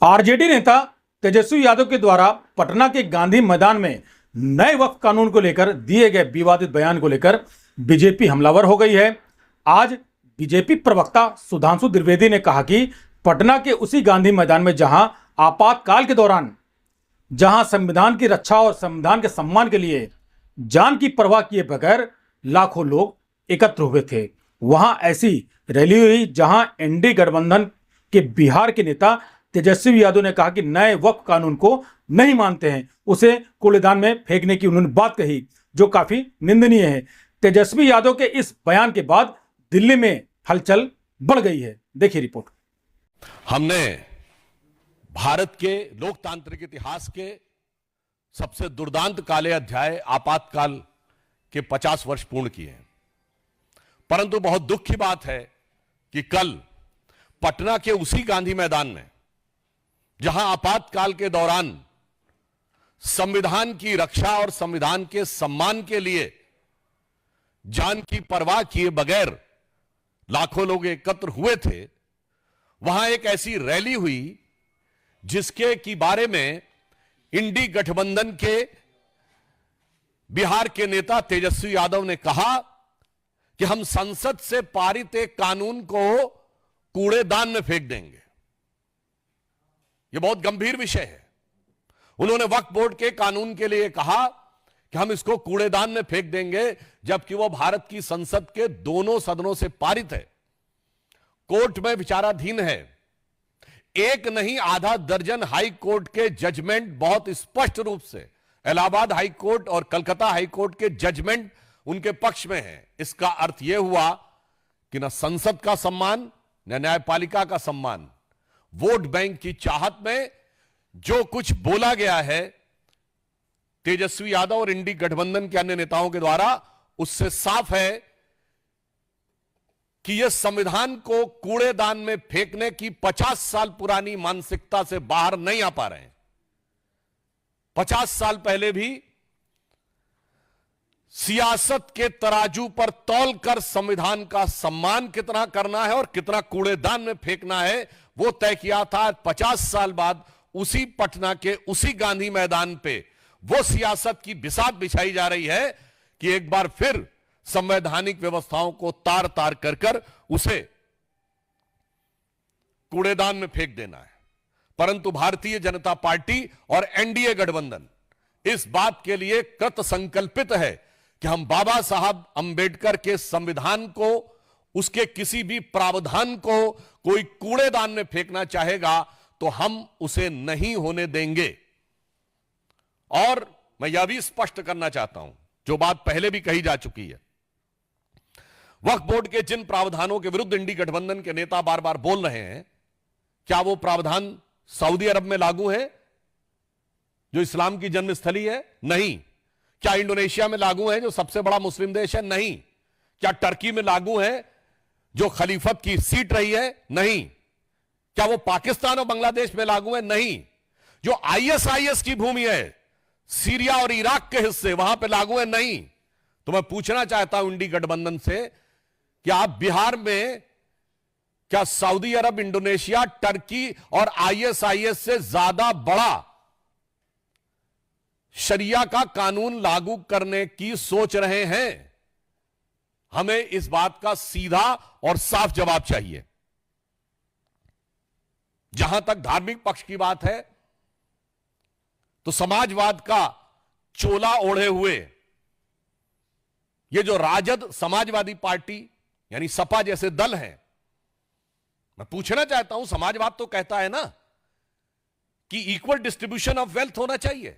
RJD नेता तेजस्वी यादव के द्वारा पटना के गांधी मैदान में नए वक्फ कानून को लेकर दिए गए विवादित बयान को लेकर बीजेपी हमलावर हो गई है। आज बीजेपी प्रवक्ता सुधांशु द्विवेदी ने कहा कि पटना के उसी गांधी मैदान में जहां आपातकाल के दौरान जहां संविधान की रक्षा और संविधान के सम्मान के लिए जान की परवाह किए बगैर लाखों लोग एकत्र हुए थे, वहां ऐसी रैली हुई जहां एनडीए गठबंधन के बिहार के नेता तेजस्वी यादव ने कहा कि नए वक्फ कानून को नहीं मानते हैं, उसे कूड़ेदान में फेंकने की उन्होंने बात कही जो काफी निंदनीय है। तेजस्वी यादव के इस बयान के बाद दिल्ली में हलचल बढ़ गई है। देखिए रिपोर्ट। हमने भारत के लोकतांत्रिक इतिहास के सबसे दुर्दांत काले अध्याय आपातकाल के 50 वर्ष पूर्ण किए हैं, परंतु बहुत दुख की बात है कि कल पटना के उसी गांधी मैदान में जहां आपातकाल के दौरान संविधान की रक्षा और संविधान के सम्मान के लिए जान की परवाह किए बगैर लाखों लोग एकत्र हुए थे, वहां एक ऐसी रैली हुई जिसके की बारे में इंडी गठबंधन के बिहार के नेता तेजस्वी यादव ने कहा कि हम संसद से पारित एक कानून को कूड़ेदान में फेंक देंगे। यह बहुत गंभीर विषय है। उन्होंने वक्फ बोर्ड के कानून के लिए कहा कि हम इसको कूड़ेदान में फेंक देंगे, जबकि वह भारत की संसद के दोनों सदनों से पारित है, कोर्ट में विचाराधीन है। एक नहीं आधा दर्जन हाई कोर्ट के जजमेंट बहुत स्पष्ट रूप से इलाहाबाद हाई कोर्ट और कलकत्ता हाई कोर्ट के जजमेंट उनके पक्ष में है। इसका अर्थ यह हुआ कि न संसद का सम्मान न न्यायपालिका का सम्मान, वोट बैंक की चाहत में जो कुछ बोला गया है तेजस्वी यादव और इंडी गठबंधन के अन्य नेताओं के द्वारा, उससे साफ है कि यह संविधान को कूड़ेदान में फेंकने की 50 साल पुरानी मानसिकता से बाहर नहीं आ पा रहे हैं। 50 साल पहले भी सियासत के तराजू पर तौलकर संविधान का सम्मान कितना करना है और कितना कूड़ेदान में फेंकना है वो तय किया था। 50 साल बाद उसी पटना के उसी गांधी मैदान पे वो सियासत की बिसात बिछाई जा रही है कि एक बार फिर संवैधानिक व्यवस्थाओं को तार तार कर कर उसे कूड़ेदान में फेंक देना है। परंतु भारतीय जनता पार्टी और एनडीए गठबंधन इस बात के लिए कृत संकल्पित है कि हम बाबा साहब अंबेडकर के संविधान को, उसके किसी भी प्रावधान को कोई कूड़ेदान में फेंकना चाहेगा तो हम उसे नहीं होने देंगे। और मैं यह भी स्पष्ट करना चाहता हूं, जो बात पहले भी कही जा चुकी है, वक्फ बोर्ड के जिन प्रावधानों के विरुद्ध इंडी गठबंधन के नेता बार बार बोल रहे हैं, क्या वो प्रावधान सऊदी अरब में लागू है जो इस्लाम की जन्मस्थली है? नहीं। क्या इंडोनेशिया में लागू है जो सबसे बड़ा मुस्लिम देश है? नहीं। क्या टर्की में लागू है जो खलीफत की सीट रही है? नहीं। क्या वो पाकिस्तान और बांग्लादेश में लागू है? नहीं। जो आईएसआईएस की भूमि है, सीरिया और इराक के हिस्से, वहां पे लागू है? नहीं। तो मैं पूछना चाहता हूं इंडी गठबंधन से कि आप बिहार में क्या सऊदी अरब, इंडोनेशिया, टर्की और आईएसआईएस से ज्यादा बड़ा शरिया का कानून लागू करने की सोच रहे हैं? हमें इस बात का सीधा और साफ जवाब चाहिए। जहां तक धार्मिक पक्ष की बात है तो समाजवाद का चोला ओढ़े हुए ये जो राजद समाजवादी पार्टी यानी सपा जैसे दल हैं, मैं पूछना चाहता हूं, समाजवाद तो कहता है ना कि इक्वल डिस्ट्रीब्यूशन ऑफ वेल्थ होना चाहिए,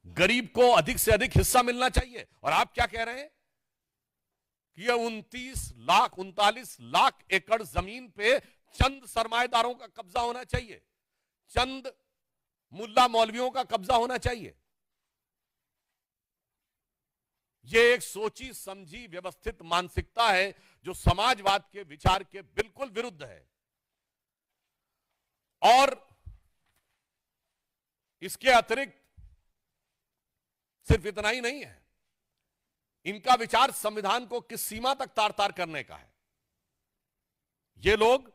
गरीब को अधिक से अधिक हिस्सा मिलना चाहिए। और आप क्या कह रहे हैं कि यह 39 लाख एकड़ जमीन पे चंद सरमाएदारों का कब्जा होना चाहिए, चंद मुल्ला मौलवियों का कब्जा होना चाहिए। यह एक सोची समझी व्यवस्थित मानसिकता है जो समाजवाद के विचार के बिल्कुल विरुद्ध है। और इसके अतिरिक्त सिर्फ इतना ही नहीं है, इनका विचार संविधान को किस सीमा तक तार तार करने का है। ये लोग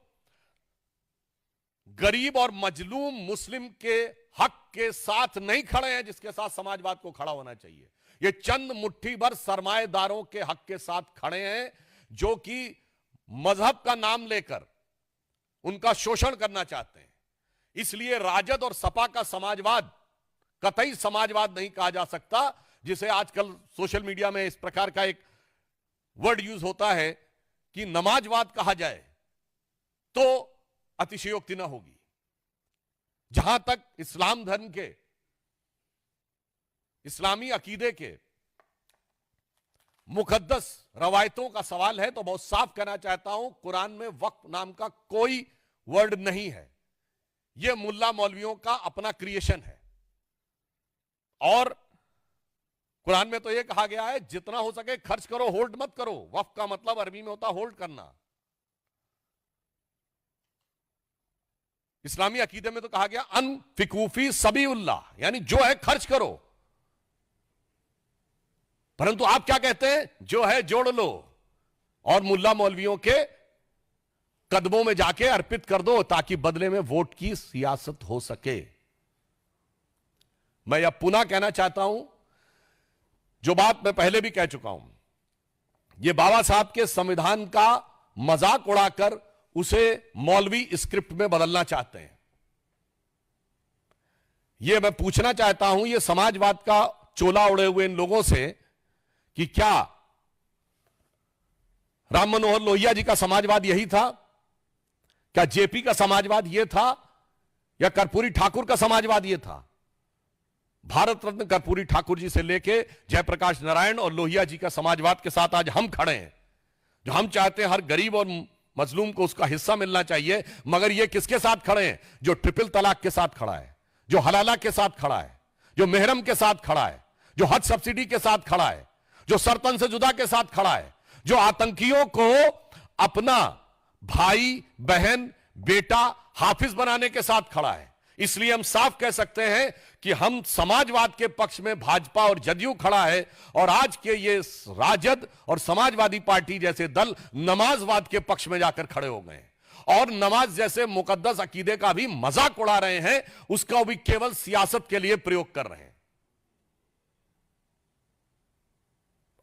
गरीब और मजलूम मुस्लिम के हक के साथ नहीं खड़े हैं जिसके साथ समाजवाद को खड़ा होना चाहिए। ये चंद मुट्ठी भर सरमाएदारों के हक के साथ खड़े हैं जो कि मजहब का नाम लेकर उनका शोषण करना चाहते हैं। इसलिए राजद और सपा का समाजवाद कतई समाजवाद नहीं कहा जा सकता, जिसे आजकल सोशल मीडिया में इस प्रकार का एक वर्ड यूज होता है कि नमाजवाद कहा जाए तो अतिशयोक्ति न होगी। जहां तक इस्लाम धर्म के, इस्लामी अकीदे के मुकद्दस रवायतों का सवाल है तो बहुत साफ कहना चाहता हूं, कुरान में वक्फ नाम का कोई वर्ड नहीं है। यह मुल्ला मौलवियों का अपना क्रिएशन है। और कुरान में तो यह कहा गया है जितना हो सके खर्च करो, होल्ड मत करो। वक्फ का मतलब अरबी में होता होल्ड करना। इस्लामी अकीदे में तो कहा गया अनफिकूफी सबीउल्लाह, यानी जो है खर्च करो। परंतु आप क्या कहते हैं? जो है जोड़ लो और मुल्ला मौलवियों के कदमों में जाके अर्पित कर दो ताकि बदले में वोट की सियासत हो सके। मैं यह पुनः कहना चाहता हूं, जो बात मैं पहले भी कह चुका हूं, यह बाबा साहब के संविधान का मजाक उड़ाकर उसे मौलवी स्क्रिप्ट में बदलना चाहते हैं। यह मैं पूछना चाहता हूं यह समाजवाद का चोला उड़े हुए इन लोगों से कि क्या राम मनोहर लोहिया जी का समाजवाद यही था? क्या जेपी का समाजवाद यह था? या कर्पूरी ठाकुर का समाजवाद यह था? भारत रत्न कर्पूरी ठाकुर जी से लेके जयप्रकाश नारायण और लोहिया जी का समाजवाद के साथ आज हम खड़े हैं, जो हम चाहते हैं हर गरीब और मजलूम को उसका हिस्सा मिलना चाहिए। मगर ये किसके साथ खड़े हैं? जो ट्रिपल तलाक के साथ खड़ा है, जो हलाला के साथ खड़ा है, जो मेहरम के साथ खड़ा है, जो हज सब्सिडी के साथ खड़ा है, जो सरतन से जुदा के साथ खड़ा है, जो आतंकियों को अपना भाई, बहन, बेटा, हाफिज बनाने के साथ खड़ा है। इसलिए हम साफ कह सकते हैं कि हम समाजवाद के पक्ष में भाजपा और जदयू खड़ा है, और आज के ये राजद और समाजवादी पार्टी जैसे दल नमाजवाद के पक्ष में जाकर खड़े हो गए हैं और नमाज जैसे मुकद्दस अकीदे का भी मजाक उड़ा रहे हैं, उसका भी केवल सियासत के लिए प्रयोग कर रहे हैं।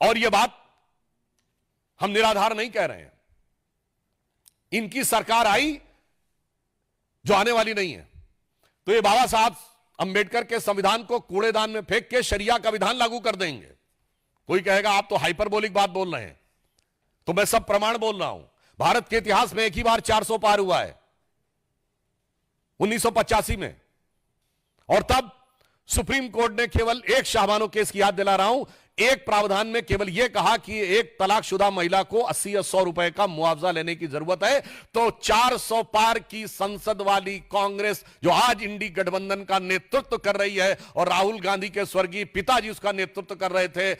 और यह बात हम निराधार नहीं कह रहे हैं। इनकी सरकार आई जो आने वाली नहीं है, तो ये बाबा साहब अंबेडकर के संविधान को कूड़ेदान में फेंक के शरिया का विधान लागू कर देंगे। कोई कहेगा आप तो हाइपरबोलिक बात बोल रहे हैं, तो मैं सब प्रमाण बोल रहा हूं। भारत के इतिहास में एक ही बार 400 पार हुआ है, 1985 में, और तब सुप्रीम कोर्ट ने केवल एक शाहबानो केस की याद दिला रहा हूं, एक प्रावधान में केवल यह कहा कि एक तलाकशुदा महिला को 80 या 100 रुपए का मुआवजा लेने की जरूरत है, तो 400 पार की संसद वाली कांग्रेस, जो आज इंडी गठबंधन का नेतृत्व कर रही है और राहुल गांधी के स्वर्गीय पिताजी उसका नेतृत्व कर रहे थे,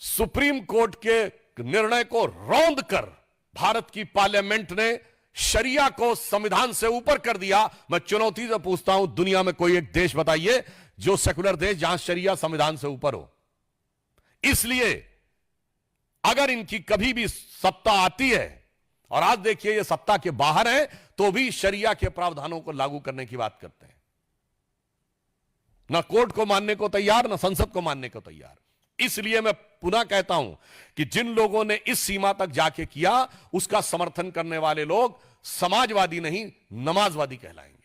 सुप्रीम कोर्ट के निर्णय को रौंद कर भारत की पार्लियामेंट ने शरिया को संविधान से ऊपर कर दिया। मैं चुनौती से पूछता हूं, दुनिया में कोई एक देश बताइए जो सेकुलर देश जहां शरिया संविधान से ऊपर हो। इसलिए अगर इनकी कभी भी सत्ता आती है, और आज देखिए ये सत्ता के बाहर है, तो भी शरिया के प्रावधानों को लागू करने की बात करते हैं। ना कोर्ट को मानने को तैयार, ना संसद को मानने को तैयार। इसलिए मैं पुनः कहता हूं कि जिन लोगों ने इस सीमा तक जाके किया, उसका समर्थन करने वाले लोग समाजवादी नहीं, नमाजवादी कहलाएंगे।